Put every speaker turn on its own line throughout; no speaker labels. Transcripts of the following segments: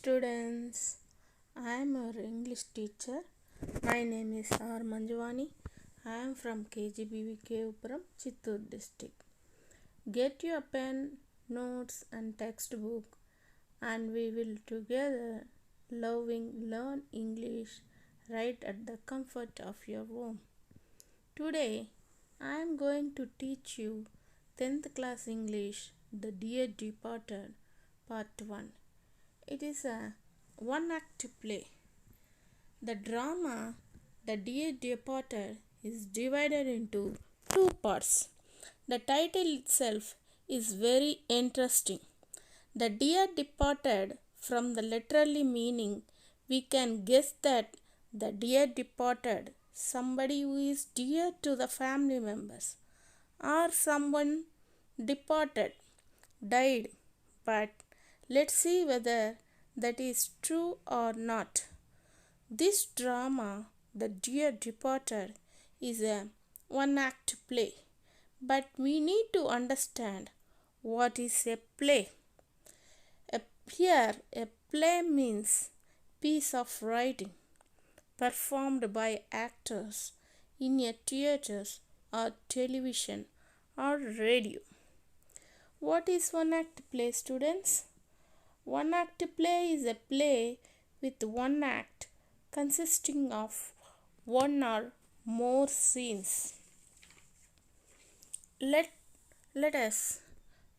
students, I am your English teacher. My name is R.MANJUVANI. I am from KGBV PURAM, CHITTOOR district. Get your pen, notes and textbook and we will together learn English right at the comfort of your home. Today, I am going to teach you 10th class English, The Dear Departed, Part-1. It is a one-act play. The drama, The Dear Departed, is divided into two parts. The title itself is very interesting. The dear departed, from the literally meaning, we can guess that the dear departed, somebody who is dear to the family members, or someone departed, died, but let's see whether that is true or not. This drama, The Dear Departed, is a one-act play, but we need to understand what is a play. Here, a play means piece of writing performed by actors in a theatre or television or radio. What is one-act play, students? One-act play is a play with one act consisting of one or more scenes. Let us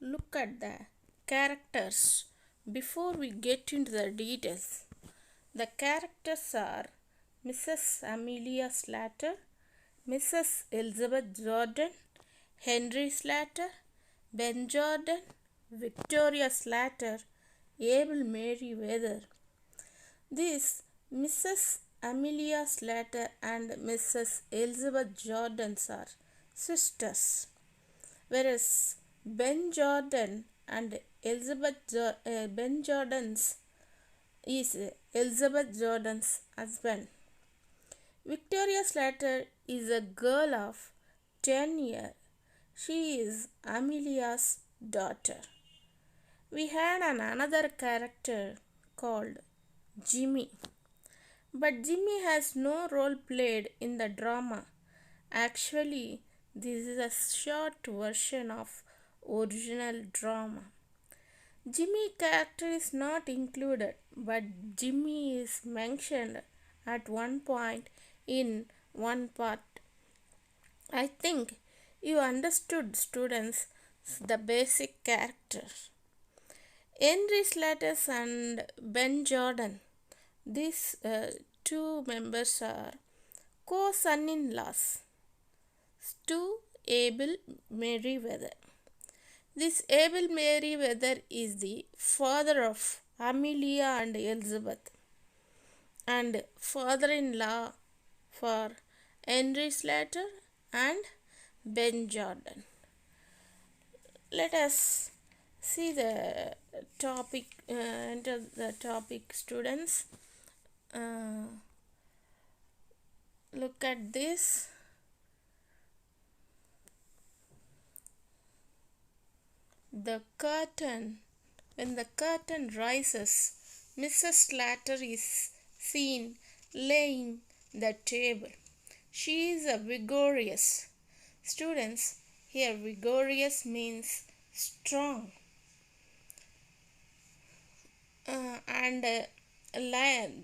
look at the characters before we get into the details. The characters are Mrs. Amelia Slater, Mrs. Elizabeth Jordan, Henry Slater, Ben Jordan, Victoria Slater, Abel Merriweather. These Mrs. Amelia Slater and Mrs. Elizabeth Jordan are sisters, whereas Ben Jordan and Ben Jordan's is Elizabeth Jordan's husband. Victoria Slater is a girl of 10 years. She is Amelia's daughter. We had another character called Jimmy. But Jimmy has no role played in the drama. Actually, this is a short version of original drama. Jimmy character is not included, but Jimmy is mentioned at one point in one part. I think you understood, students, the basic character. Henry Slater and Ben Jordan, these two members are co-son-in-laws to Abel Merriweather. This Abel Merriweather is the father of Amelia and Elizabeth and father-in-law for Henry Slater and Ben Jordan. Let us see the topic, enter the topic, students. Look at this. The curtain. When the curtain rises, Mrs. Slater is seen laying the table. She is a vigorous. Students, here vigorous means strong.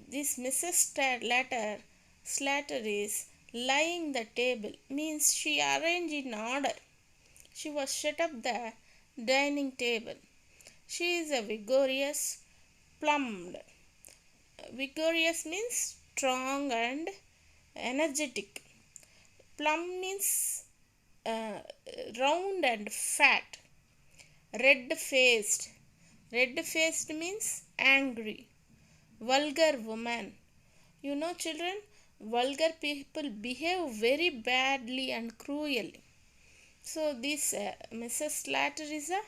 This Mrs. Slater is laying the table, means she arranged in order. She was set up the dining table. She is a vigorous, plumbed. Vigorous means strong and energetic. Plump means round and fat. Red-faced. Red-faced means angry. Vulgar woman. You know, children, vulgar people behave very badly and cruelly. So this Mrs. Slater is a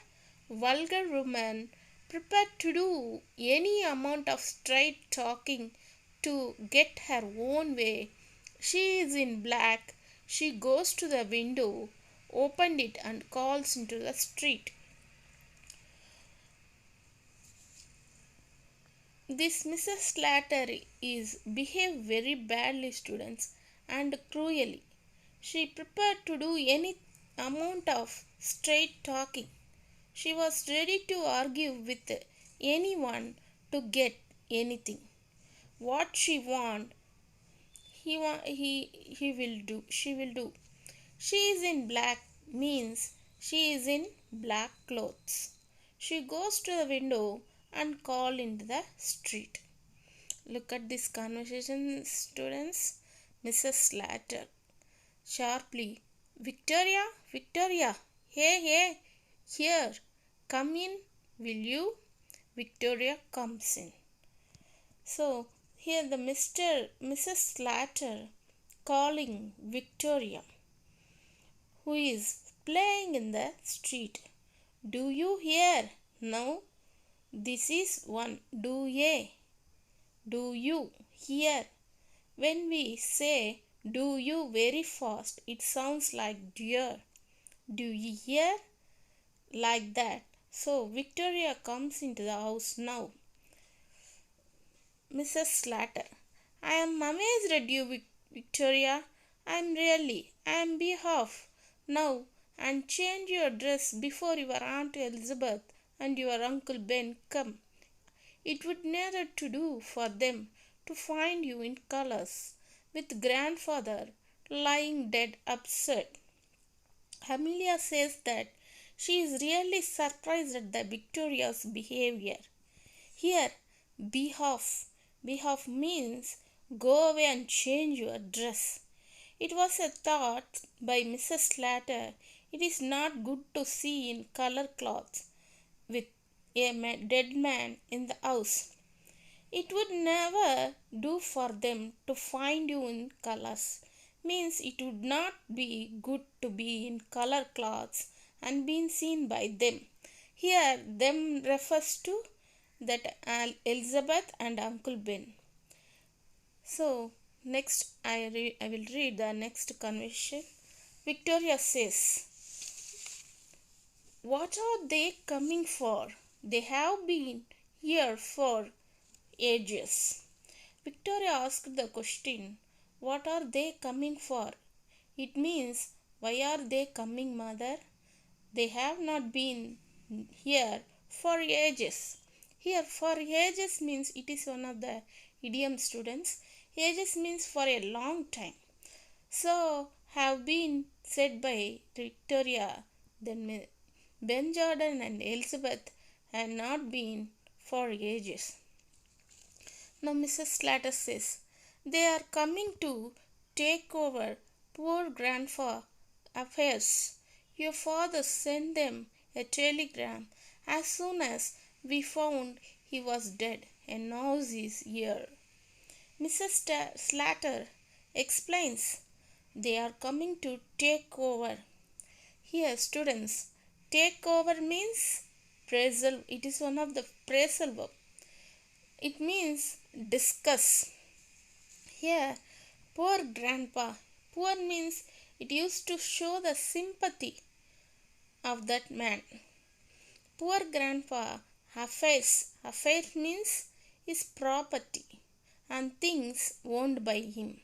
vulgar woman prepared to do any amount of straight talking to get her own way. She is in black. She goes to the window, opened it and calls into the street. This Mrs. Slater is behave very badly, students, and cruelly. She prepared to do any amount of straight talking. She was ready to argue with anyone to get anything. What she want, he will do. She will do. She is in black means she is in black clothes. She goes to the window and call into the street. Look at this conversation, students. Mrs. Slater sharply, Victoria, Victoria, hey, hey, here, come in, will you? Victoria comes in. So here the Mrs. Slater calling Victoria, who is playing in the street. Do you hear? No, this is one. Do ye? Do you hear? When we say do you very fast, it sounds like dear. Do you hear? Like that. So Victoria comes into the house now. Mrs. Slater, I am amazed at you, Victoria. I am behalf now and change your dress before your Aunt Elizabeth and your Uncle Ben come. It would neither to do for them to find you in colors, with grandfather lying dead upset. Amelia says that she is really surprised at the Victoria's behavior. Here, behalf. Behalf means go away and change your dress. It was a thought by Mrs. Slater. It is not good to see in color clothes with a dead man in the house. It would never do for them to find you in colors. Means it would not be good to be in color clothes and being seen by them. Here, them refers to that Elizabeth and Uncle Ben. So, next I will read the next conversation. Victoria says, what are they coming for? They have been here for ages. Victoria asked the question, what are they coming for? It means, why are they coming, mother? They have not been here for ages. Here, for ages means it is one of the idiom, students. Ages means for a long time. So, have been said by Victoria, then Ben Jordan and Elizabeth had not been for ages. Now Mrs. Slater says, they are coming to take over poor grandpa affairs. Your father sent them a telegram as soon as we found he was dead, and now he is here. Mrs. Slater explains, they are coming to take over. Here, students, take over means phrasal. It is one of the phrasal verb. It means discuss. Here, poor grandpa. Poor means it used to show the sympathy of that man. Poor grandpa. Affairs. Affairs means his property and things owned by him.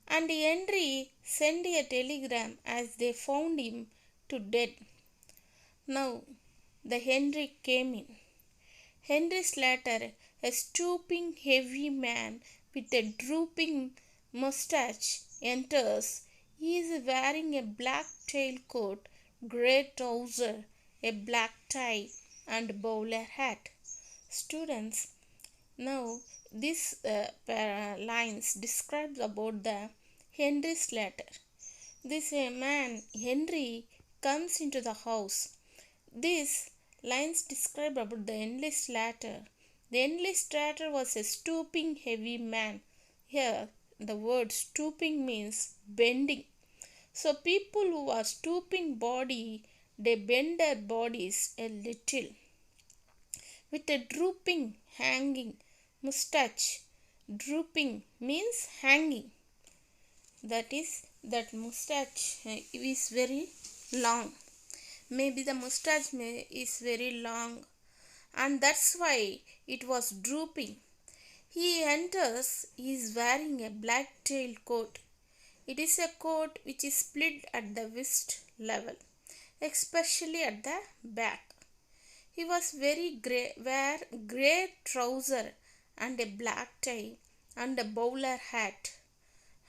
And Henry sent a telegram as they found him to dead. Now, the Henry came in. Henry Slater, a stooping heavy man with a drooping moustache, enters. He is wearing a black tailcoat, grey trouser, a black tie, and bowler hat. Students, now this lines describes about the Henry Slater. This man Henry comes into the house. These lines describe about the Henry Slater. The Henry Slater was a stooping heavy man. Here the word stooping means bending. So people who are stooping body, they bend their bodies a little. With a drooping, hanging mustache. Drooping means hanging. That is, that mustache is very long. Maybe the mustache is very long, and that's why It was drooping. He enters. He is wearing a black-tailed coat. It is a coat which is split at the waist level, especially at the back. He was wear grey trouser and a black tie and a bowler hat.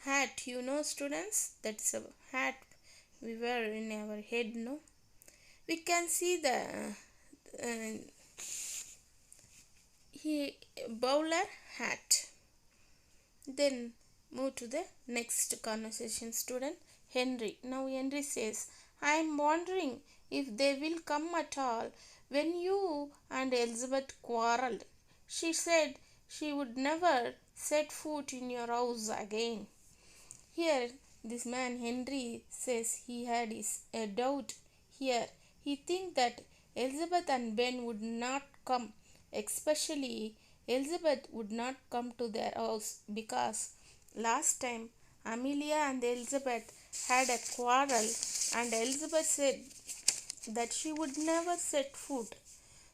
Hat, you know, students, that's a hat we wear in our head, no? We can see the uh, he bowler hat. Then move to the next conversation student, Henry. Now Henry says, I am wondering if they will come at all when you and Elizabeth quarreled. She said she would never set foot in your house again. Here this man Henry says he had a doubt here. He thinks that Elizabeth and Ben would not come, especially Elizabeth would not come to their house because last time Amelia and Elizabeth had a quarrel and Elizabeth said that she would never set foot.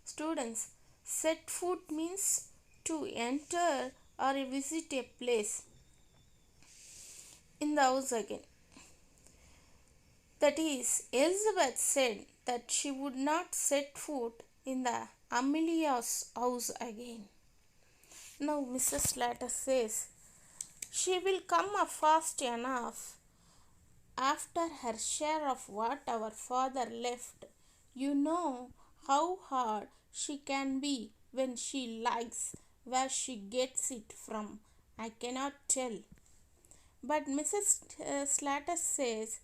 Students, set foot means to enter or visit a place in the house again. That is, Elizabeth said that she would not set foot in the Amelia's house again. Now Mrs. Slater says she will come fast enough after her share of what our father left. You know how hard she can be when she likes. Where she gets it from, I cannot tell. But Mrs. Slater says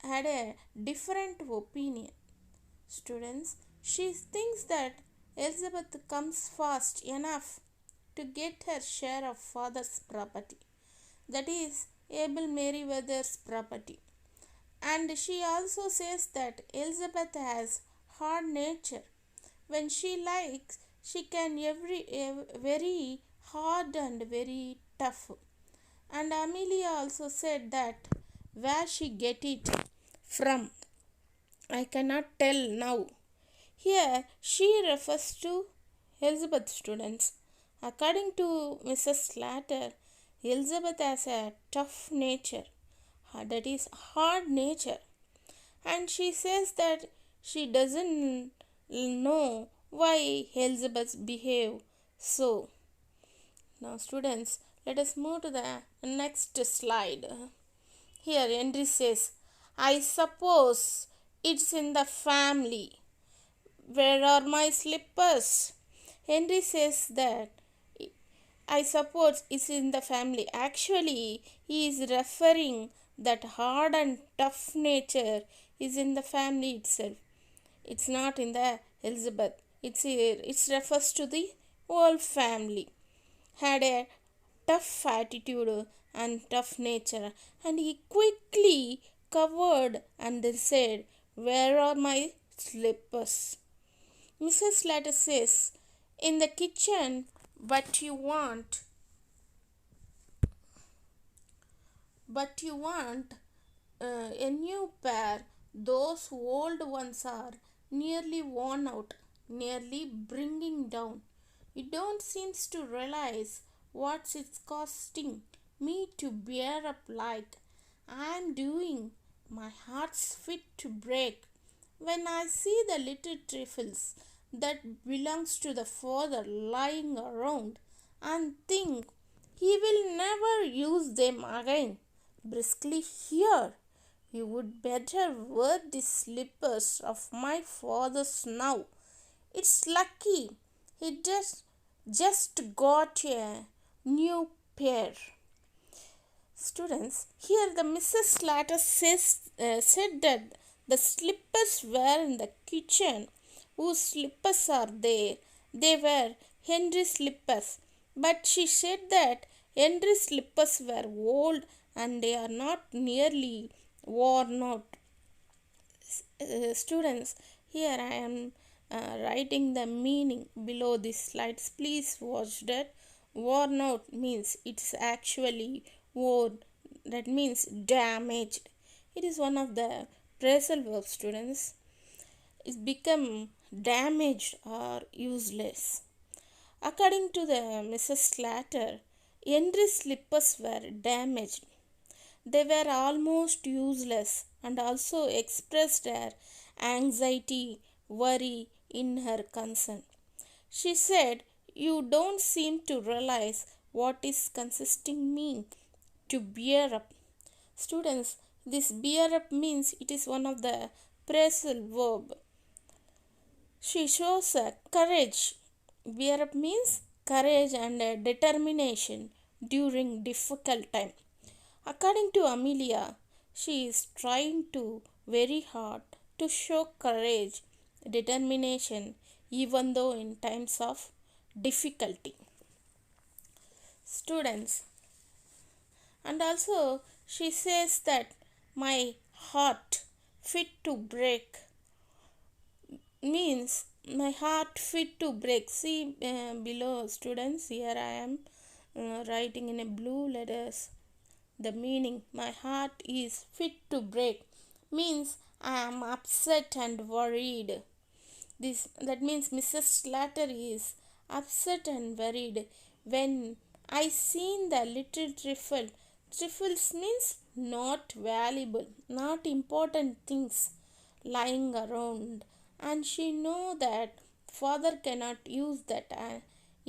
had a different opinion. Students, she thinks that Elizabeth comes fast enough to get her share of father's property, that is Abel Meriwether's property. And she also says that Elizabeth has hard nature. When she likes, she can very hard and very tough. And Amelia also said that where she get it from, I cannot tell now. Here she refers to Elizabeth, students. According to Mrs. Slater, Elizabeth has a tough nature, that is hard nature, and she says that she doesn't know why Elizabeth behave so. Now students, let us move to the next slide. Here Henry says, I suppose it's in the family. Where are my slippers? Henry says that I suppose it's in the family. Actually, he is referring that hard and tough nature is in the family itself. It's not in the Elizabeth. It refers to the whole family. Had a tough attitude and tough nature, and he quickly covered and then said, where are my slippers? Mrs. Slater says, in the kitchen, but you want a new pair. Those old ones are nearly worn out, nearly bringing down. You don't seem to realize what it's costing me to bear up like I'm doing. My heart's fit to break when I see the little trifles that belongs to the father lying around and think he will never use them again. Briskly, here, you would better wear the slippers of my father's now. It's lucky he just got a new pair. Students, here the Mrs. Slater said that the slippers were in the kitchen. Whose slippers are there? They were Henry's slippers. But she said that Henry's slippers were old and they are not nearly worn out. Students, here I am writing the meaning below these slides. Please watch that. Worn out means it's actually worn. That means damaged. It is one of the phrasal verbs, students. It's become damaged or useless. According to the Mrs. Slater, Henry's slippers were damaged. They were almost useless and also expressed her anxiety, worry in her concern. She said, "You don't seem to realize what is consisting mean to bear up." Students, this bear up means it is one of the phrasal verb. She shows courage. Bear up means courage and determination during difficult time. According to Amelia, she is trying to very hard to show courage, determination, even though in times of difficulty. Students, and also she says that my heart fit to break means my heart fit to break. See below, students, here I am writing in a blue letters the meaning. My heart is fit to break means I am upset and worried. This that means Mrs. Slater is upset and worried when I seen the little trifle. Trifles means not valuable, not important things lying around, and she know that father cannot use that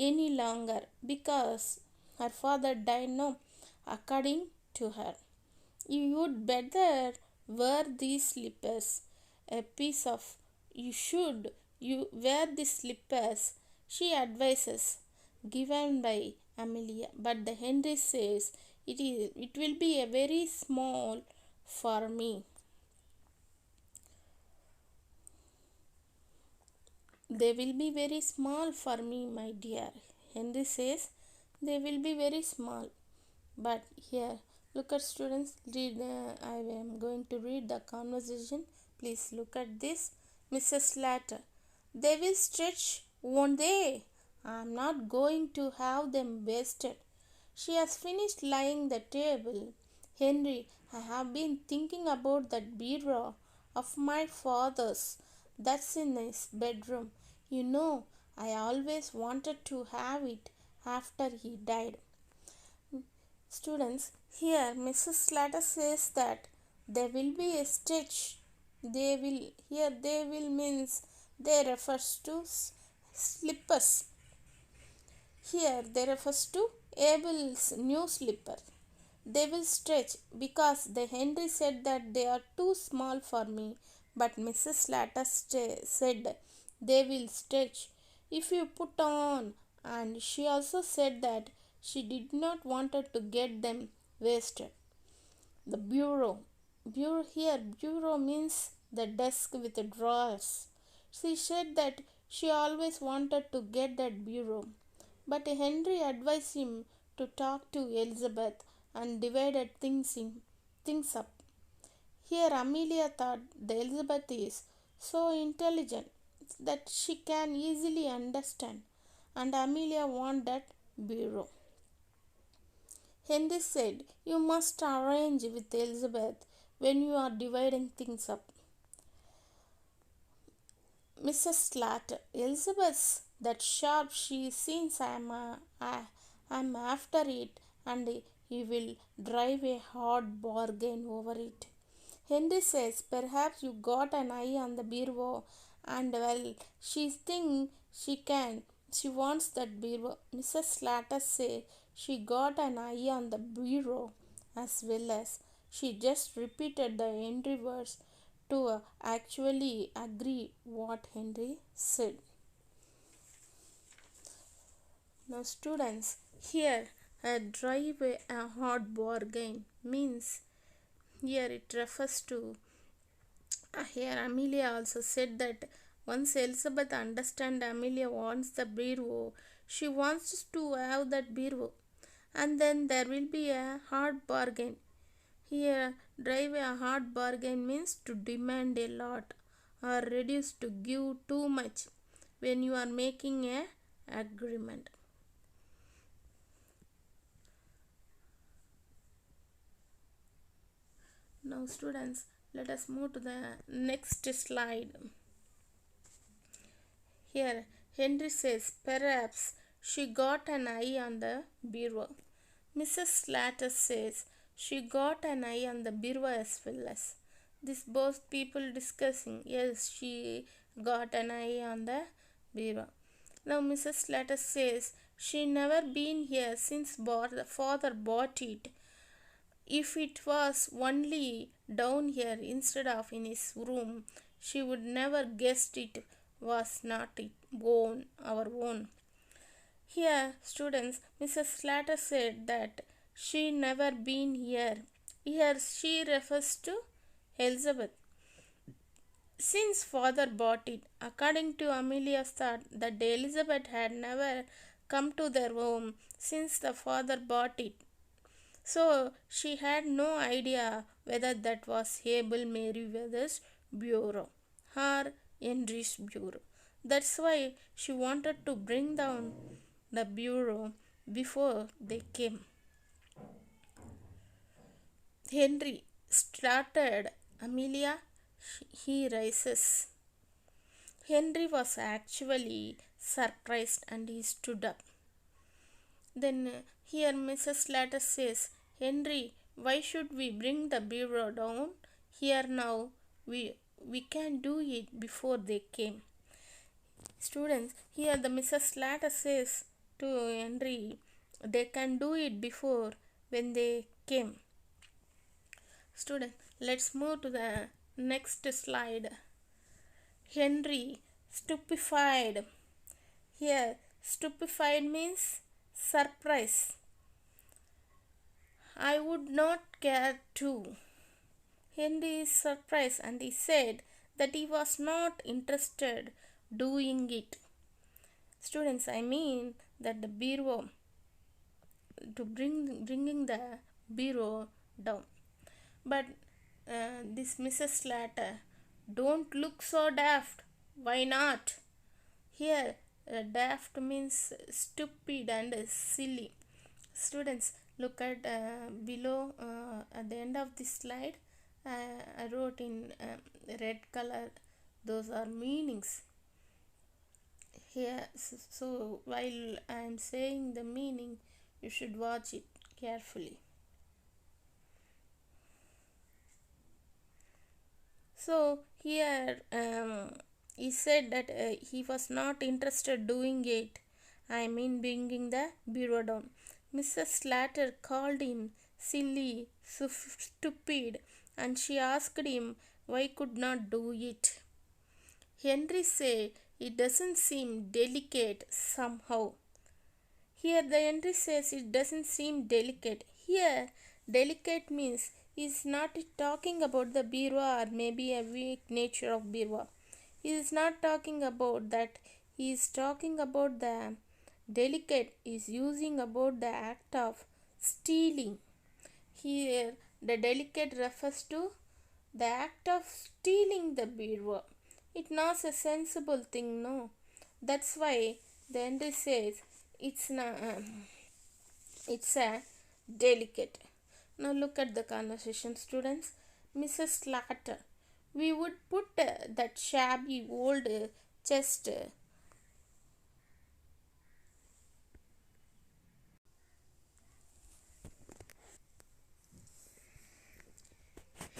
any longer because her father died now. According to her, you would better wear these slippers. A piece of you wear these slippers, she advises, given by Amelia. But the Henry says it will be a very small for me. They will be very small for me, my dear. Henry says they will be very small. But here, look at students, read. I am going to read the conversation. Please look at this. Mrs. Slater, they will stretch, won't they? I am not going to have them wasted. She has finished laying the table. Henry, I have been thinking about that bureau of my father's that's in his bedroom. You know, I always wanted to have it after he died. Students, here Mrs. Slater says that there will be a stitch. They will means they refers to slippers. Here they refers to Abel's new slipper. They will stretch because the Henry said that they are too small for me, but Mrs. Slater said they will stretch if you put on, and she also said that she did not wanted to get them wasted. The bureau means the desk with the drawers. She said that she always wanted to get that bureau, but Henry advised him to talk to Elizabeth and divided things up. Here Amelia thought the Elizabeth is so intelligent that she can easily understand, and Amelia want that bureau. Henry said, "You must arrange with Elizabeth when you are dividing things up." Mrs. Slater, Elizabeth, that sharp, she sees I'm after it, and he will drive a hard bargain over it. Henry says, "Perhaps you got an eye on the bureau, and well, she thinks she wants that bureau." Mrs. Slater says she got an eye on the bureau as well as she just repeated the Henry words to actually agree what Henry said. Now students, here a drive a hard bargain means here it refers to here Amelia also said that once Elizabeth understands Amelia wants the bureau, she wants to have that bureau, and then there will be a hard bargain. Here drive a hard bargain means to demand a lot or reduce to give too much when you are making a agreement. Now students, let us move to the next slide. Here Henry says, "Perhaps she got an eye on the bureau. Mrs. Slater says she got an eye on the bureau as well as. This both people discussing. Yes, she got an eye on the bureau. Now Mrs. Slater says she never been here since the father bought it. If it was only down here instead of in his room, she would never guessed it was not our own. Here, students, Mrs. Slater said that she never been here. Here she refers to Elizabeth. Since father bought it, according to Amelia's thought that Elizabeth had never come to their home since the father bought it. So she had no idea whether that was Abel Meriwether's bureau or Henry's bureau. That's why she wanted to bring down the bureau before they came. Henry started. Amelia, he rises. Henry was actually surprised and he stood up. Then here Mrs. Slater says, Henry, why should we bring the bureau down here now? We can do it before they came. Students, here the Mrs. Slater says to Henry, they can do it before when they came. Student, let's move to the next slide. Henry, stupefied. Here, stupefied means surprise. I would not care to. Henry is surprised and he said that he was not interested doing it. Students, I mean that the bureau, to bringing the bureau down. But this Mrs. Slater, don't look so daft. Why not? Here, daft means stupid and silly. Students, look at below at the end of this slide. I wrote in red color. Those are meanings. Here, so while I am saying the meaning, you should watch it carefully. So here he said that he was not interested doing it. I mean bringing the bureau down. Mrs. Slater called him silly, stupid, and she asked him why could not do it. Henry said it doesn't seem delicate somehow. Here the Henry says it doesn't seem delicate. Here delicate means is not talking about the bureau or maybe a weak nature of bureau. He is not talking about that. He is talking about the delicate is using about the act of stealing. Here the delicate refers to the act of stealing the bureau. It's not a sensible thing, no. That's why the Henry says it's not. It's a delicate. Now look at the conversation, students. Mrs. Slater, we would put that shabby old chest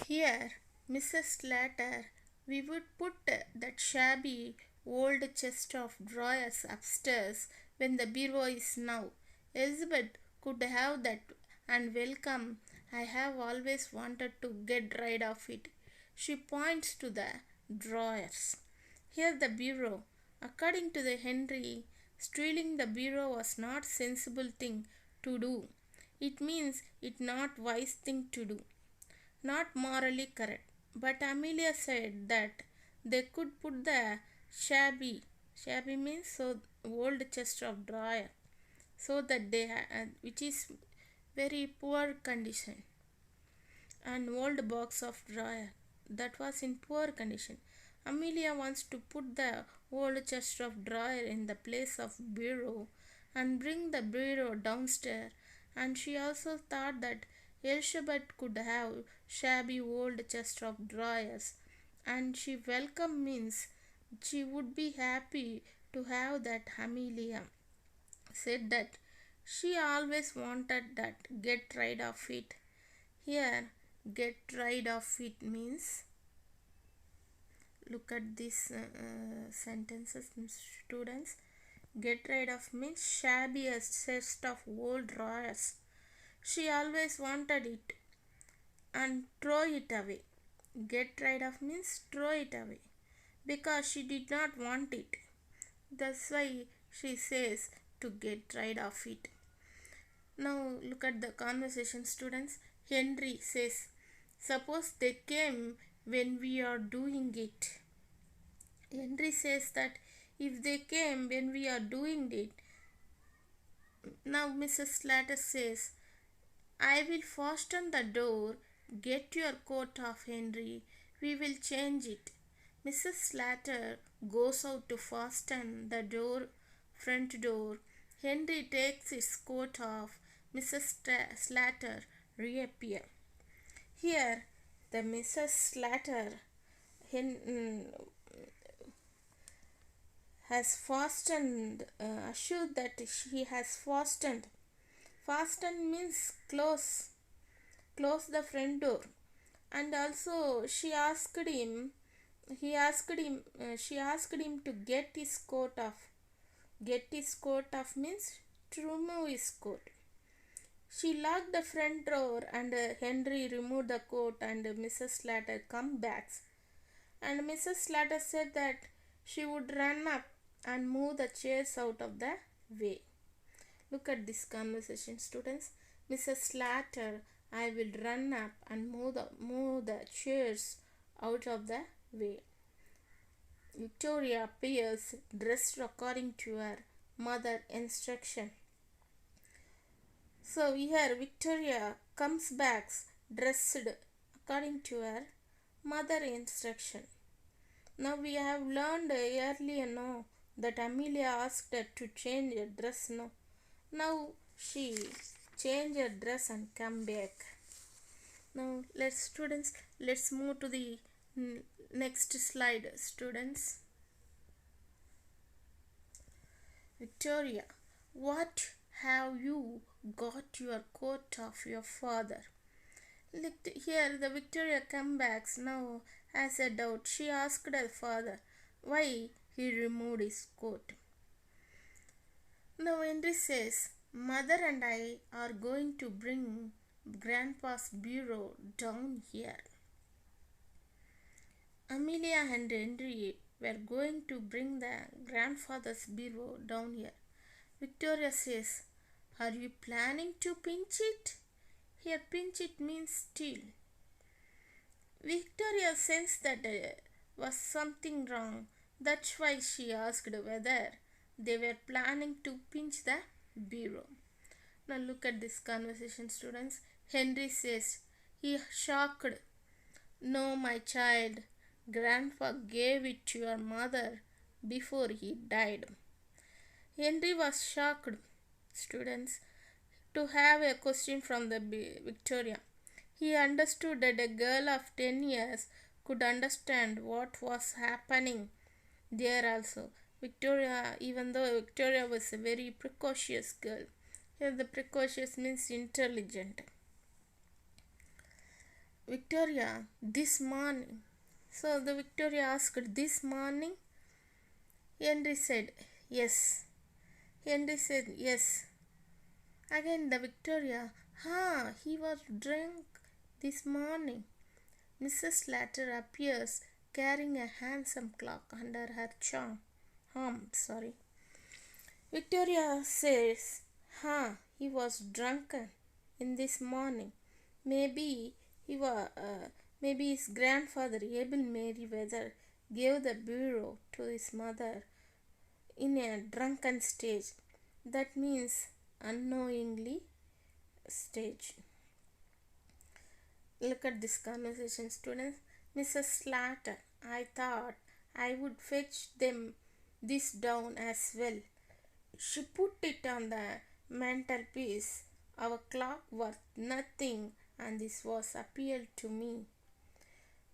here. Mrs. Slater, we would put that shabby old chest of drawers upstairs when the bureau is now. Elizabeth could have that and welcome. I have always wanted to get rid of it. She points to the drawers. Here the bureau. According to the Henry, stealing the bureau was not sensible thing to do. It means it not wise thing to do. Not morally correct. But Amelia said that they could put the shabby means so old chest of drawer, so that they which is very poor condition, an old box of drawer that was in poor condition. Amelia wants to put the old chest of drawer in the place of bureau and bring the bureau downstairs, and she also thought that Elizabeth could have shabby old chest of drawers, and she welcome means she would be happy to have that Amelia. said that she always wanted that. Get rid of it. Here, get rid of it means, look at these sentences, students. Get rid of means shabby a set of old drawers. She always wanted it and throw it away. Get rid of means throw it away because she did not want it. That's why she says to get rid of it. Now look at the conversation, students. Henry says, suppose they came when we are doing it. Henry says that if they came when we are doing it. Now Mrs. Slater says, I will fasten the door. Get your coat off, Henry. We will change it. Mrs. Slater goes out to fasten the door, front door. Henry takes his coat off. Mrs. Slater reappears. Here, the Mrs. Slater has fastened, assured that she has fastened. Fasten means close the front door. And also she asked him to get his coat off. Get his coat off means to remove his coat. She locked the front door and Henry removed the coat and Mrs. Slater come back. And Mrs. Slater said that she would run up and move the chairs out of the way. Look at this conversation, students. Mrs. Slater, I will run up and move the chairs out of the way. Victoria appears dressed according to her mother's instruction. So here Victoria comes back dressed according to her mother instruction. Now we have learned earlier that Amelia asked her to change her dress. Now she changed her dress and come back. Now let's move to the next slide, students. Victoria, what have you got your coat of your father? Look here, the Victoria comes back now as a doubt. She asked her father why he removed his coat. Now Henry says, Mother and I are going to bring Grandpa's bureau down here. Amelia and Henry were going to bring the grandfather's bureau down here. Victoria says, are you planning to pinch it? Here pinch it means steal. Victoria sensed that there was something wrong. That's why she asked whether they were planning to pinch the bureau. Now look at this conversation, students. Henry says, he shocked. No, my child. Grandpa gave it to your mother before he died. Henry was shocked, students, to have a question from the Victoria. He understood that a girl of 10 years could understand what was happening there also. Victoria, even though Victoria was a very precocious girl. Here the precocious means intelligent. Victoria, this morning. So the Victoria asked, this morning? Henry said, yes. Henry said, yes. Again the Victoria, he was drunk this morning. Mrs. Slater appears carrying a handsome clock under her arm. Victoria says, he was drunken in this morning. Maybe his grandfather, Abel Merriweather, gave the bureau to his mother in a drunken stage. That means unknowingly stage. Look at this conversation, students. Mrs. Slater, I thought I would fetch this down as well. She put it on the mantelpiece. Our clock worth nothing, and this was appealed to me.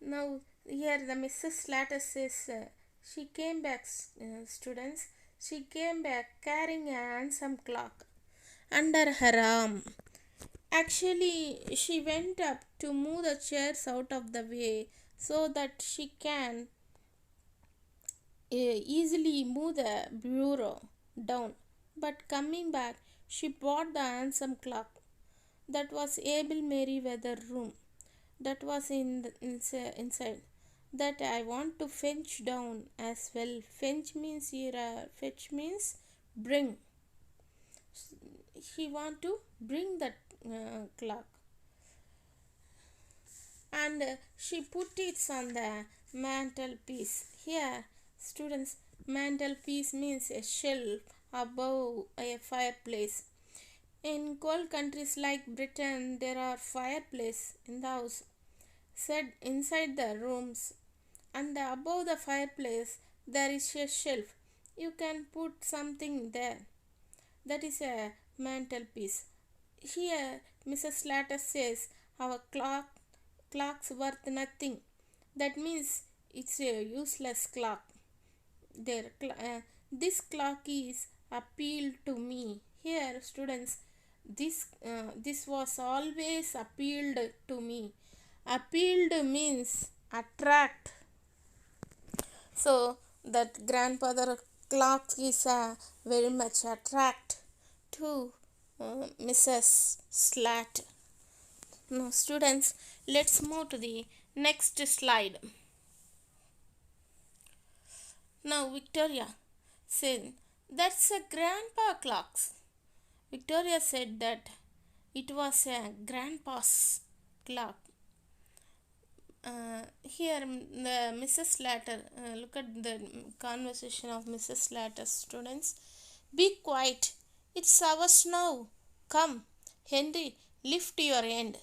Now here the Mrs. Slater says, she came back, students. She came back carrying a handsome clock under her arm. Actually, she went up to move the chairs out of the way so that she can easily move the bureau down. But coming back, she bought the handsome clock that was Abel Mary Weather room that was inside that I want to fetch down as well. Fetch means here, fetch means bring. He want to bring that clock, and she put it on the mantelpiece. Here, students, mantelpiece means a shelf above a fireplace. In cold countries like Britain, there are fireplaces in the house set inside the rooms, and above the fireplace there is a shelf. You can put something there. That is a mantelpiece. Here, Mrs. Slater says our clock's worth nothing. That means it's a useless clock. This clock is appealed to me. Here, students, this was always appealed to me. Appealed means attract. So that grandfather clock is very much attract to Mrs. Slater. Now, students, let's move to the next slide. Now, Victoria said, "That's a grandpa clock." Victoria said that it was a grandpa's clock. Here, the Mrs. Slater, look at the conversation of Mrs. Slater, students. "Be quiet. It's ours now. Come, Henry, lift your end."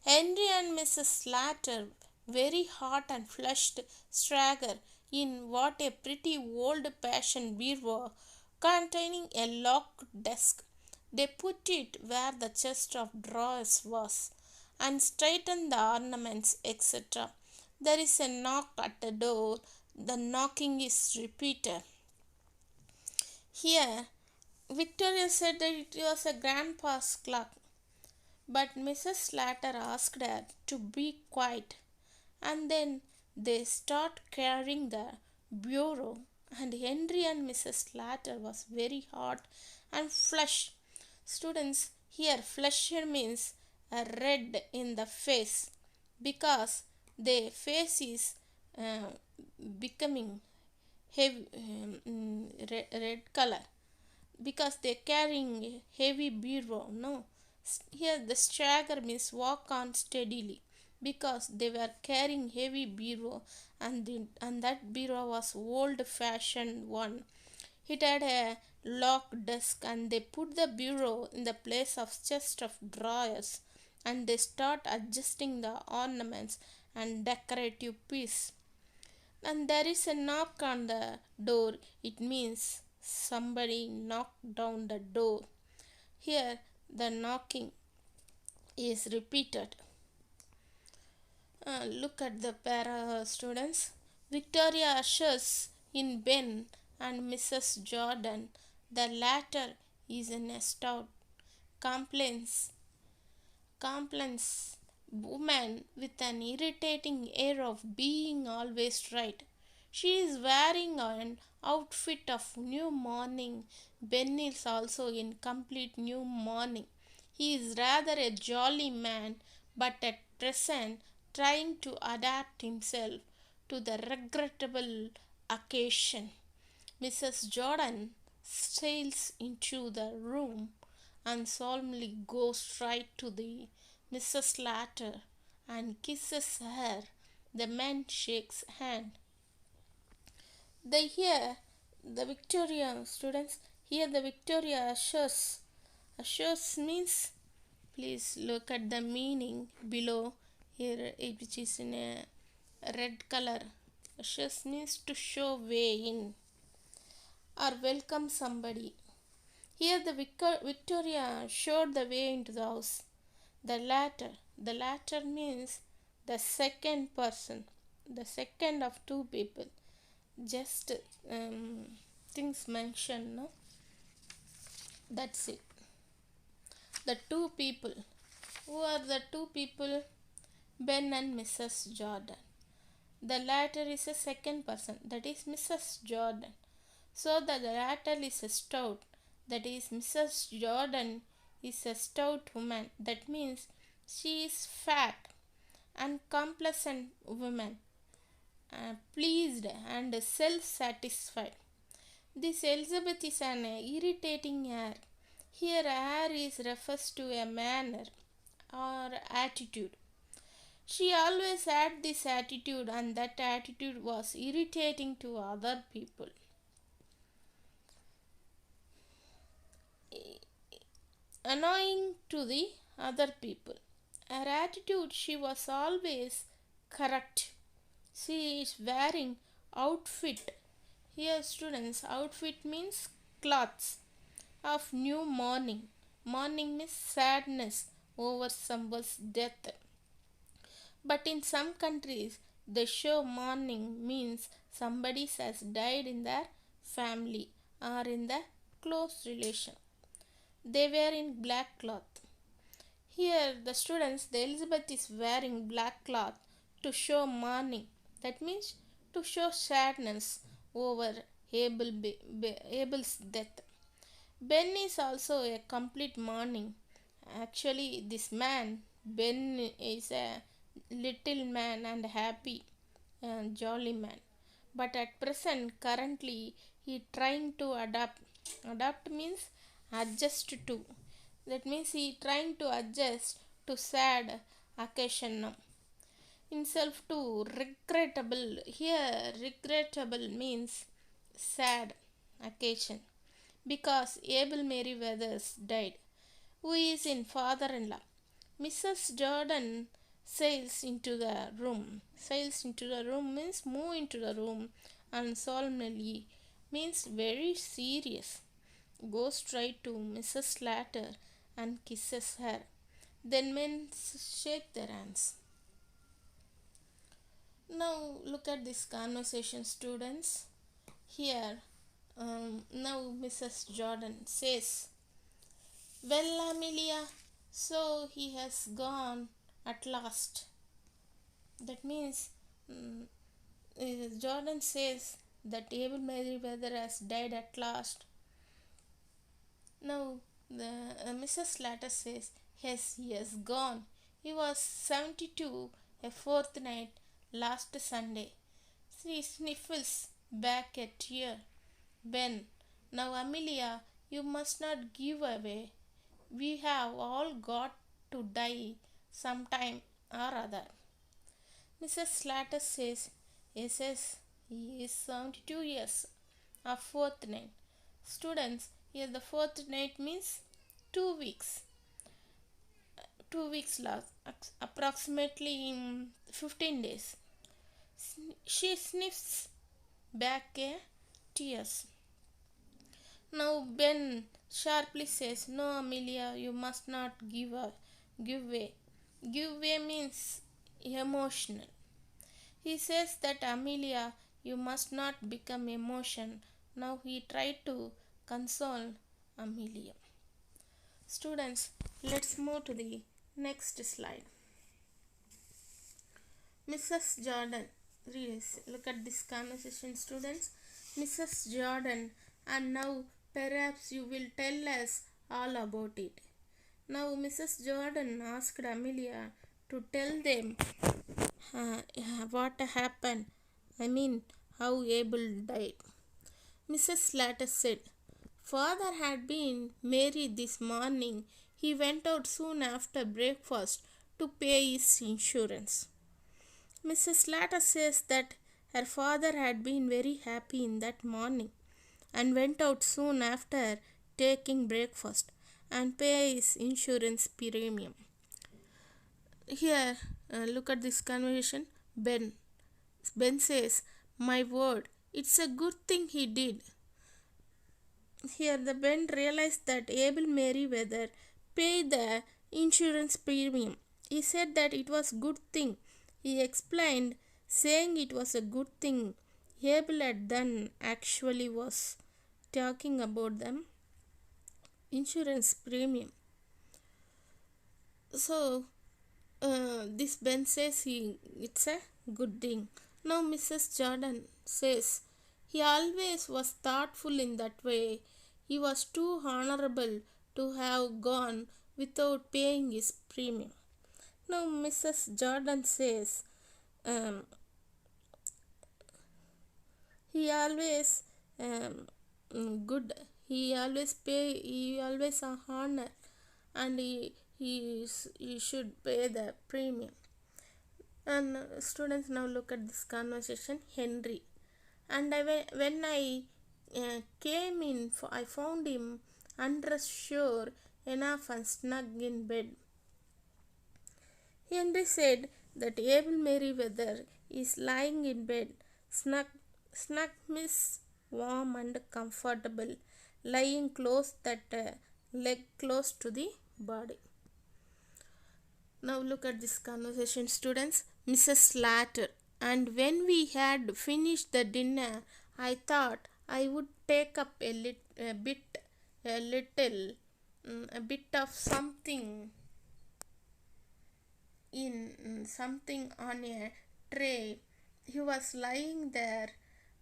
Henry and Mrs. Slater, very hot and flushed, staggered in what a pretty old-fashioned bureau containing a locked desk. They put it where the chest of drawers was and straightened the ornaments, etc. There is a knock at the door. The knocking is repeated. Here, Victoria said that it was a grandpa's clock, but Mrs. Slater asked her to be quiet, and then they start carrying the bureau, and Henry and Mrs. Slater was very hot and flushed. Students, here flushed means red in the face because their face is becoming heavy red color because they're carrying heavy bureau. No, here the stagger means walk on steadily because they were carrying heavy bureau, and that bureau was old fashioned one. It had a locked desk, and they put the bureau in the place of chest of drawers, and they start adjusting the ornaments and decorative piece. And there is a knock on the door. It means somebody knocked down the door. Here the knocking is repeated. Look at the para, students. Victoria ushers in Ben and Mrs. Jordan. The latter is in a stout, complains woman with an irritating air of being always right. She is wearing an outfit of new mourning. Ben is also in complete new mourning. He is rather a jolly man, but at present trying to adapt himself to the regrettable occasion. Mrs. Jordan sails into the room and solemnly goes right to the Mrs. Slater and kisses her. The man shakes hand. They hear the Victoria, students, here the Victoria ushers. Ushers means, please look at the meaning below here, which is in a red color. Ushers means to show way in or welcome somebody. Here the Victoria showed the way into the house. The latter means the second person, the second of two people. Just things mentioned, no? That's it. The two people. Who are the two people? Ben and Mrs. Jordan. The latter is a second person, that is Mrs. Jordan. So the latter is a stout, that is Mrs. Jordan is a stout woman. That means she is fat and complacent woman, pleased and self-satisfied. This Elizabeth is an irritating air. Here air is refers to a manner or attitude. She always had this attitude, and that attitude was irritating to other people. Annoying to the other people. Her attitude, she was always correct. She is wearing outfit. Here students, outfit means clothes of new mourning. Mourning means sadness over someone's death. But in some countries, the show mourning means somebody has died in their family or in the close relation. They were in black cloth. Here, the students, the Elizabeth is wearing black cloth to show mourning. That means to show sadness over Abel's death. Ben is also a complete mourning. Actually, this man, Ben, is a little man and happy and jolly man. But at present, currently, he trying to adapt. Adapt means adjust to. That means he trying to adjust to sad occasion now. Himself to regrettable. Here, regrettable means sad occasion. Because Abel Mary Weathers died, who is in father-in-law. Mrs. Jordan sails into the room. Sails into the room means move into the room, and solemnly means very serious. Goes straight to Mrs. Slater and kisses her. Then men shake their hands. Now look at this conversation, students. Here, now Mrs. Jordan says, "Well, Amelia, so he has gone at last." That means Jordan says that Abel Meriwether has died at last. Now the Mrs. Slater says, "Yes, he has gone. He was 72, a fortnight last Sunday." She sniffles back a tear. Ben, now Amelia, you must not give away. We have all got to die sometime or other. Mrs. Slater says, yes, he is 72 years, a fortnight. Students, here the fortnight means 2 weeks. 2 weeks last, approximately in 15 days. She sniffs back a tears. Now Ben sharply says, "No, Amelia, you must not give way." Give way means emotional. He says that, "Amelia, you must not become emotion." Now he tried to console Amelia. Students, let's move to the next slide. Mrs. Jordan. Look at this conversation, students. Mrs. Jordan, and now perhaps you will tell us all about it. Now Mrs. Jordan asked Amelia to tell them what happened. I mean, how Abel died. Mrs. Slater said, "Father had been married this morning. He went out soon after breakfast to pay his insurance." Mrs. Slater says that her father had been very happy in that morning and went out soon after taking breakfast and pay his insurance premium. Here, look at this conversation. Ben says, "My word, it's a good thing he did." Here, the Ben realized that Abel Meriwether paid the insurance premium. He said that it was good thing. He explained, saying it was a good thing Abel had done actually was talking about the insurance premium. So this Ben says it's a good thing. Now Mrs. Jordan says he always was thoughtful in that way. He was too honorable to have gone without paying his premium. Now Mrs. Jordan says um, he always good. He always a honor, and he should pay the premium. And students, now look at this conversation. Henry and when I came in, I found him undressed, sure enough, and snug in bed. Henry said that Abel Merriweather is lying in bed, snug means warm and comfortable, lying close, that leg close to the body. Now look at this conversation, students. Mrs. Slater, and when we had finished the dinner, I thought I would take up a bit of something something on a tray. He was lying there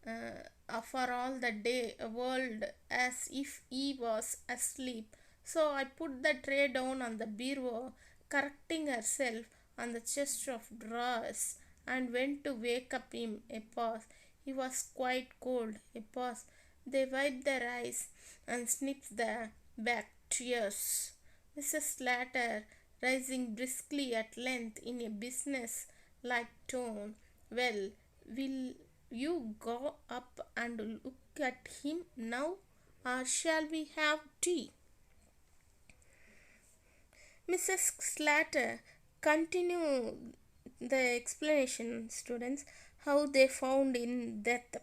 for all the world as if he was asleep. So I put the tray down on the bureau, correcting herself on the chest of drawers, and went to wake up him. A pause. He was quite cold. A pause. They wiped their eyes and sniffed the back tears. Mrs. Slater, rising briskly at length in a business-like tone, well, will you go up and look at him now, or shall we have tea? Mrs. Slater continued the explanation, students, how they found in death.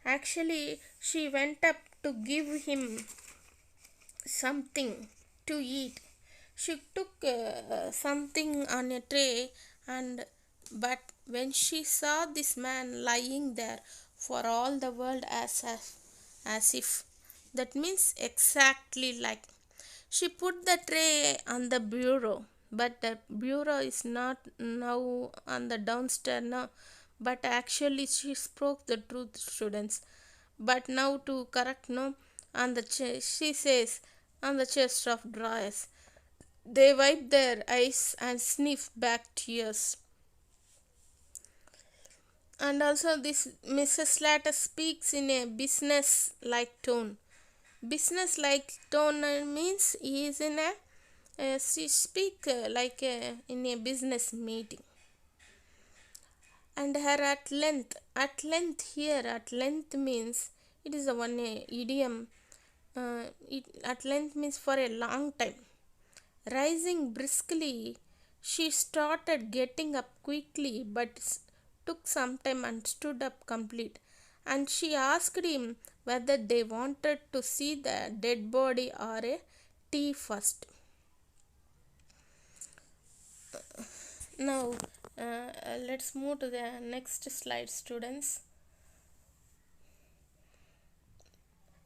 Actually, she went up to give him something to eat. She took something on a tray, but when she saw this man lying there for all the world as if, that means exactly like, she put the tray on the bureau, but the bureau is not now on the downstairs now. But actually, she spoke the truth, students. But now to correct, no, on the she says on the chest of drawers. They wipe their eyes and sniff back tears. And also, this Mrs. Slater speaks in a business-like tone. Business-like tone means he is in she speak like in a business meeting. And her at length here, at length means it is a one idiom. At length means for a long time. Rising briskly, she started getting up quickly, but took some time and stood up complete. And she asked him whether they wanted to see the dead body or a tea first. Now, let's move to the next slide, students.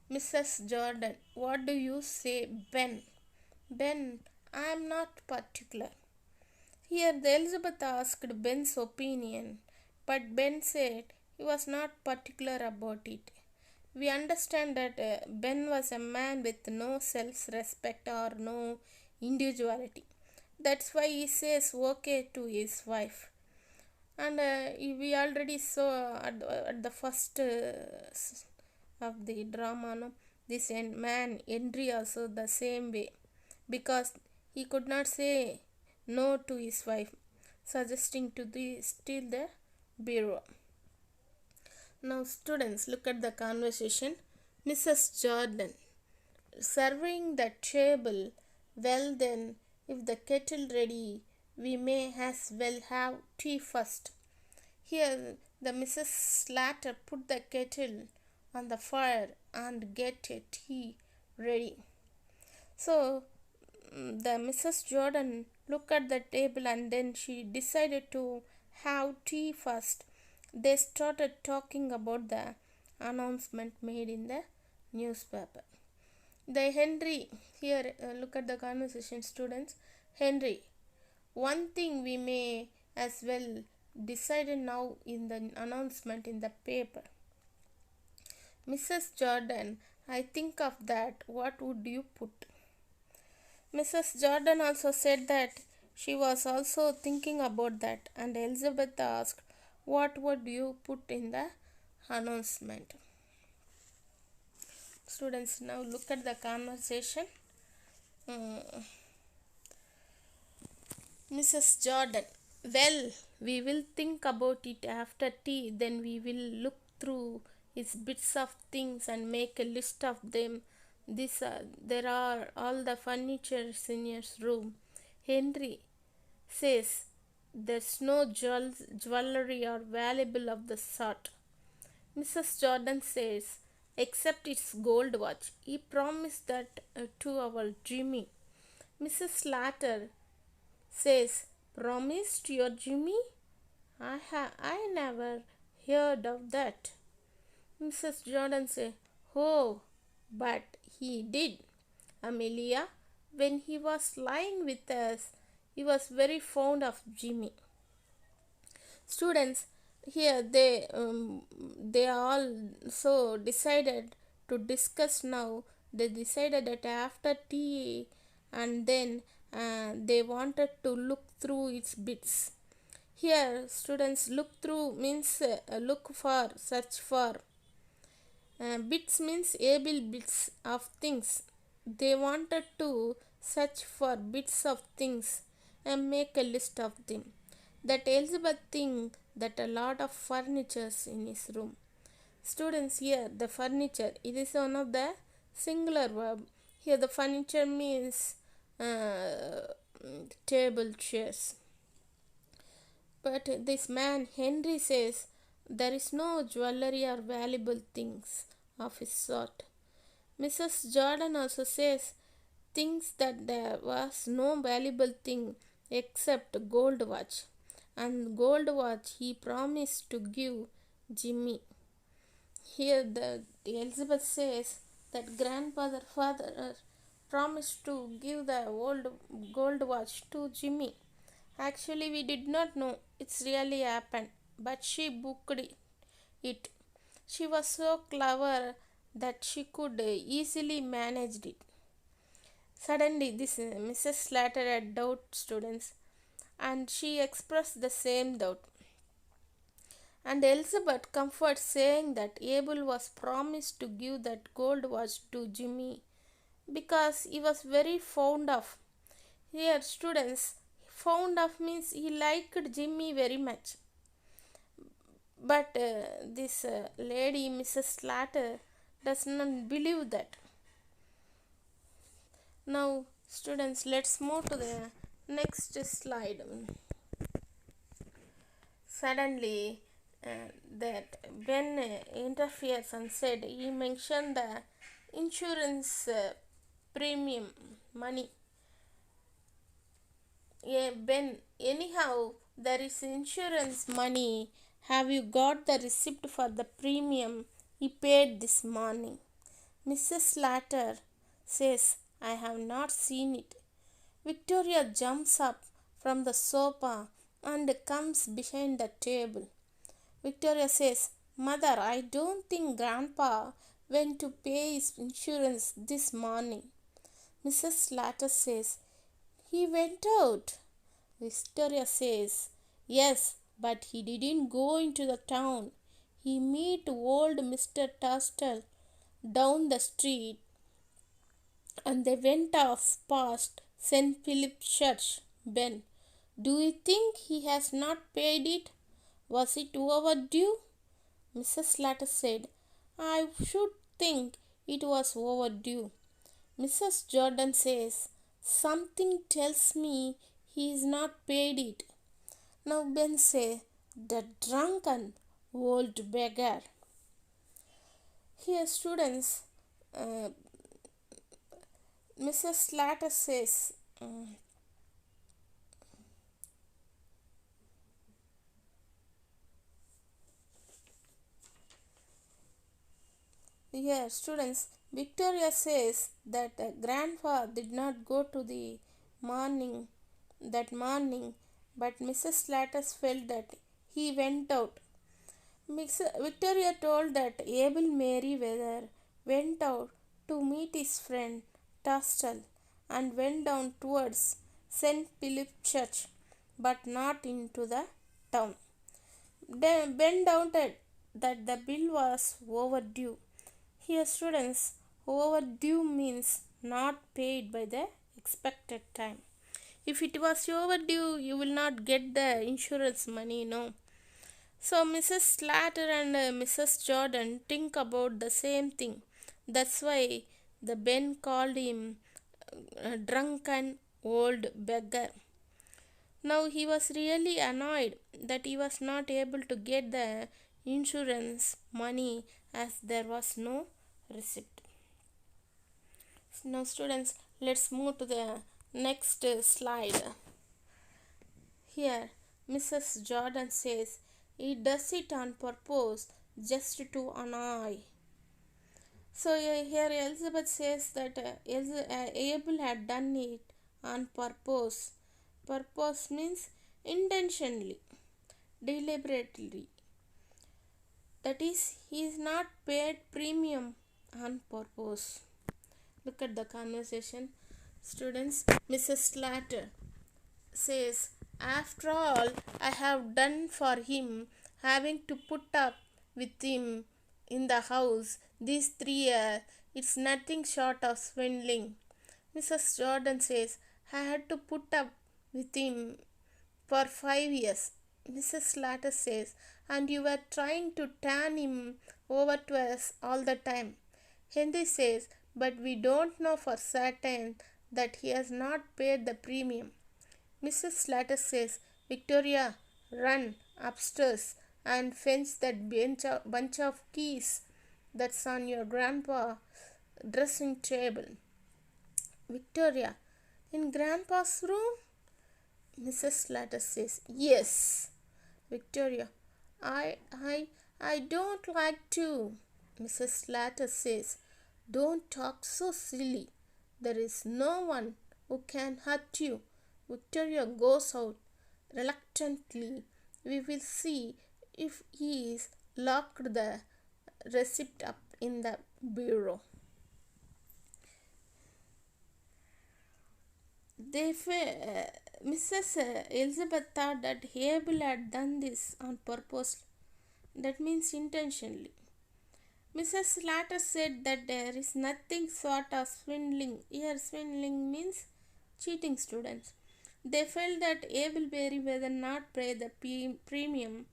Mrs. Jordan, what do you say, Ben? Ben, I am not particular. Here, the Elizabeth asked Ben's opinion, but Ben said he was not particular about it. We understand that Ben was a man with no self-respect or no individuality. That's why he says okay to his wife. And we already saw at the first of the drama, no, this man Henry also the same way, because he could not say no to his wife, suggesting to steal the bureau. Now, students, look at the conversation. Mrs. Jordan, serving the table. Well then, if the kettle ready, we may as well have tea first. Here, the Mrs. Slater put the kettle on the fire and get a tea ready. So, the Mrs. Jordan looked at the table and then she decided to have tea first. They started talking about the announcement made in the newspaper. The Henry, here look at the conversation, students. Henry, one thing we may as well decide now in the announcement in the paper. Mrs. Jordan, I think of that. What would you put? Mrs. Jordan also said that she was also thinking about that, and Elizabeth asked, what would you put in the announcement? Students, now look at the conversation. Mrs. Jordan, well, we will think about it after tea, then we will look through its bits of things and make a list of them. There are all the furniture in your room. Henry says there's no jewelry or valuable of the sort. Mrs. Jordan says, except its gold watch. He promised that to our Jimmy. Mrs. Slater says, promised your Jimmy? I never heard of that. Mrs. Jordan says, oh, but he did. Amelia, when he was lying with us, he was very fond of Jimmy. Students, here they all so decided to discuss now. They decided that after tea, and then they wanted to look through its bits. Here students, look through means look for, search for. Bits means able bits of things. They wanted to search for bits of things and make a list of them. That Elizabeth think that a lot of furnitures in his room. Students, here the furniture, it is one of the singular verb. Here the furniture means table, chairs. But this man Henry says there is no jewelry or valuable things of his sort. Mrs. Jordan also says thinks that there was no valuable thing except gold watch, and gold watch he promised to give Jimmy. Here the Elizabeth says that grandfather father promised to give the old gold watch to Jimmy. Actually, we did not know it's really happened, but she booked it. She was so clever that she could easily manage it. Suddenly, this Mrs. Slater had doubt, students, and she expressed the same doubt. And Elizabeth comforts, saying that Abel was promised to give that gold watch to Jimmy because he was very fond of. Here, students, fond of means he liked Jimmy very much. But this lady, Mrs. Slater, does not believe that. Now, students, let's move to the next slide. Suddenly, that Ben interferes and said he mentioned the insurance premium money. Yeah, Ben, anyhow, there is insurance money. Have you got the receipt for the premium he paid this morning? Mrs. Slater says, I have not seen it. Victoria jumps up from the sofa and comes behind the table. Victoria says, Mother, I don't think Grandpa went to pay his insurance this morning. Mrs. Slater says, he went out. Victoria says, yes, but he didn't go into the town. He met old Mr. Tastel down the street and they went off past St. Philip's Church. Ben, do you think he has not paid it? Was it overdue? Mrs. Slater said, I should think it was overdue. Mrs. Jordan says, something tells me he is not paid it. Now Ben says, the drunken old beggar. Here students, Mrs. Slater says, Here, students, Victoria says that grandpa did not go to the morning that morning, but Mrs. Slatters felt that he went out. Victoria told that Abel Merriweather went out to meet his friend Tastel and went down towards St. Philip's Church, but not into the town. Ben doubted that the bill was overdue. Here, students, overdue means not paid by the expected time. If it was overdue, you will not get the insurance money, no. So Mrs. Slatter and Mrs. Jordan think about the same thing. That's why the Ben called him a drunken old beggar. Now he was really annoyed that he was not able to get the insurance money as there was no receipt. Now students, let's move to the next slide. Here Mrs. Jordan says he does it on purpose just to annoy. So here Elizabeth says that Abel had done it on purpose. Purpose means intentionally, deliberately. That is, he is not paid premium on purpose. Look at the conversation. Students, Mrs. Slatter says, after all I have done for him, having to put up with him in the house these 3 years, it's nothing short of swindling. Mrs. Jordan says, I had to put up with him for 5 years. Mrs. Slatter says, and you were trying to turn him over to us all the time. Henry says, but we don't know for certain that he has not paid the premium. Mrs. Slatter says, Victoria, run upstairs and fetch that bunch of keys that's on your grandpa's dressing table. Victoria, in grandpa's room? Mrs. Slatter says, yes. Victoria, I don't like to. Mrs. Slatter says, don't talk so silly. There is no one who can hurt you. Victoria goes out reluctantly. We will see if he is locked the receipt up in the bureau. Mrs. Elizabeth thought that Abel had done this on purpose. That means intentionally. Mrs. Slatter said that there is nothing sort of swindling. Here swindling means cheating, students. They felt that Abel Merriweather not pay the premium,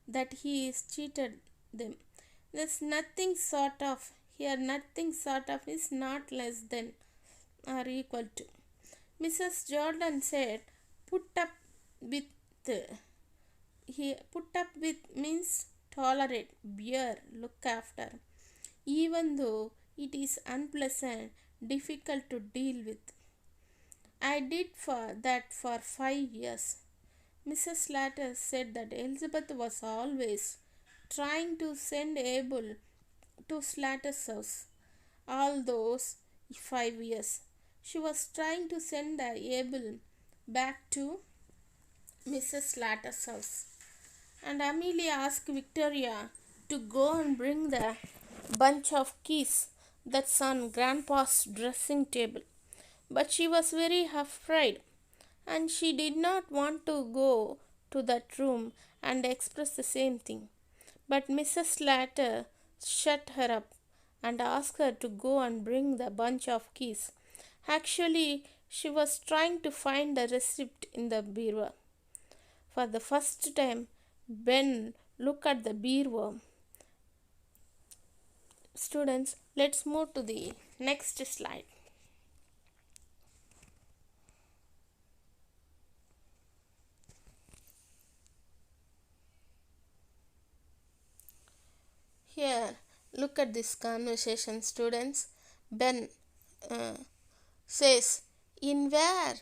that he is cheated them. There's nothing sort of. Here nothing sort of is not less than or equal to. Mrs. Jordan said, put up with. Here, put up with means tolerate, bear, look after, even though it is unpleasant, difficult to deal with. I did for 5 years. Mrs. Slatter said that Elizabeth was always trying to send Abel to Slatter's house. All those 5 years. She was trying to send the Abel back to Mrs. Slatter's house. And Amelia asked Victoria to go and bring the bunch of keys that's on Grandpa's dressing table. But she was very afraid, and she did not want to go to that room and express the same thing. But Mrs. Slatter shut her up and asked her to go and bring the bunch of keys. Actually, she was trying to find the receipt in the bureau. For the first time, Ben looked at the bureau. Students, let's move to the next slide. Here, look at this conversation, students. Ben says, in where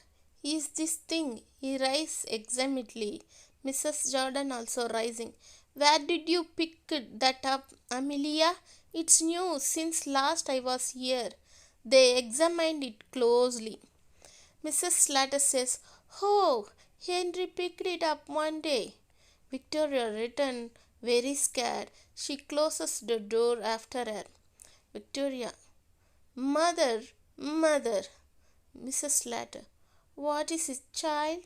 is this thing? He rises excitedly. Mrs. Jordan also rising. Where did you pick that up, Amelia? It's new since last I was here. They examined it closely. Mrs. Slater says, "Oh, Henry picked it up one day." Victoria returned, very scared. She closes the door after her. Victoria, "Mother, mother." Mrs. Slater, "What is it, child?"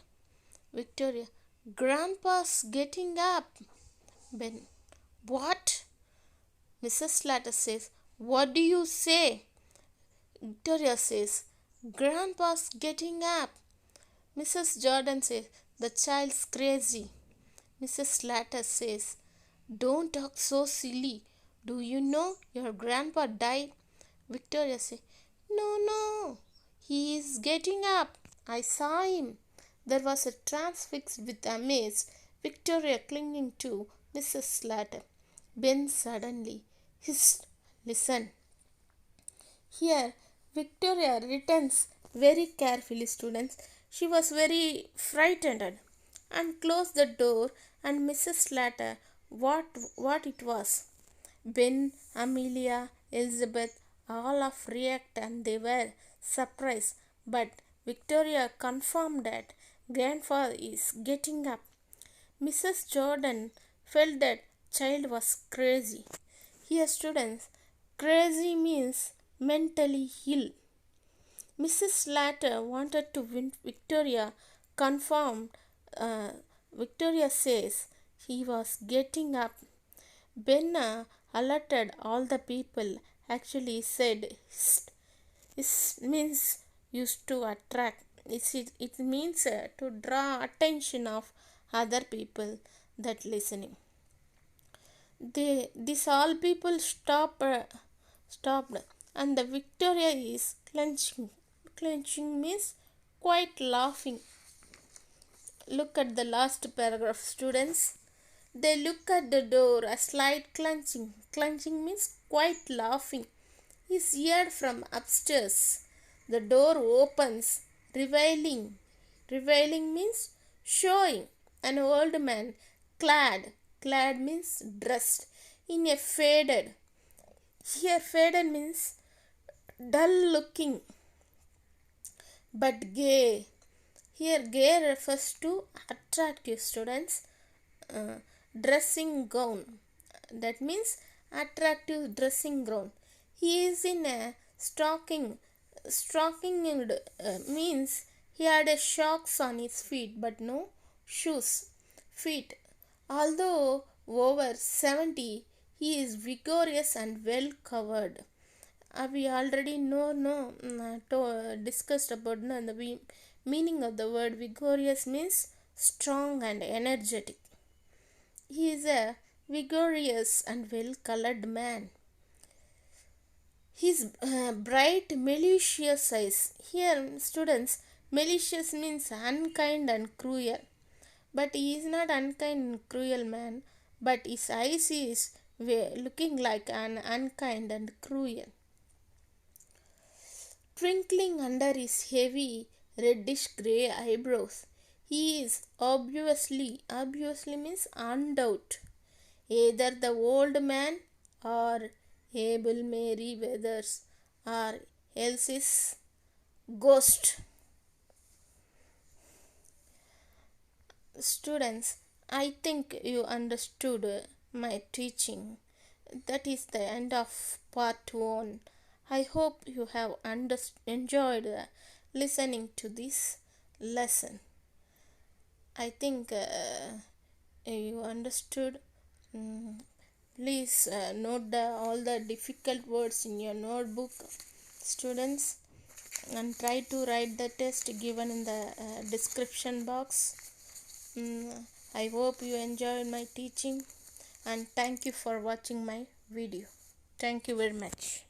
Victoria, "Grandpa's getting up." Ben, "What?" Mrs. Slater says, "What do you say?" Victoria says, "Grandpa's getting up." Mrs. Jordan says, "The child's crazy." Mrs. Slater says, "Don't talk so silly. Do you know your grandpa died?" Victoria says, "No, no. He is getting up. I saw him." There was a transfixed with amaze, Victoria clinging to Mrs. Slater. Ben suddenly hissed, "Listen." Here, Victoria returns very carefully, students. She was very frightened and closed the door, and Mrs. Slater, what it was. Ben, Amelia, Elizabeth, all of react and they were surprised. But Victoria confirmed that grandfather is getting up. Mrs. Jordan felt that child was crazy. Here, students, crazy means mentally ill. Mrs. Slater wanted to win Victoria confirmed. Uh, Victoria says he was getting up. Ben alerted all the people. Actually said this means used to attract. It means to draw attention of other people that listening. These all people stopped, and the Victoria is clenching. Clenching means quite laughing. Look at the last paragraph, students. They look at the door, a slight clenching. Clenching means quite laughing is heard from upstairs. The door opens, revealing. Revealing means showing an old man clad. Clad means dressed in a faded. Here, faded means dull looking but gay. Here, gay refers to attractive, students. Dressing gown. That means attractive dressing gown. He is in a stocking. Stocking means he had a socks on his feet but no shoes. Feet. Although over 70, he is vigorous and well covered. We already discussed about the meaning of the word vigorous means strong and energetic. He is a vigorous and well colored man. His bright malicious eyes. Here, students, malicious means unkind and cruel. But he is not unkind and cruel man, but his eyes is looking like an unkind and cruel. Twinkling under his heavy reddish grey eyebrows. He is obviously means undoubt, either the old man or Abel Mary Weathers or Elsie's ghost. Students, I think you understood my teaching. That is the end of part 1. I hope you have enjoyed listening to this lesson. I think you understood. Please note all the difficult words in your notebook, students, and try to write the test given in the description box. I hope you enjoyed my teaching, and thank you for watching my video. Thank you very much.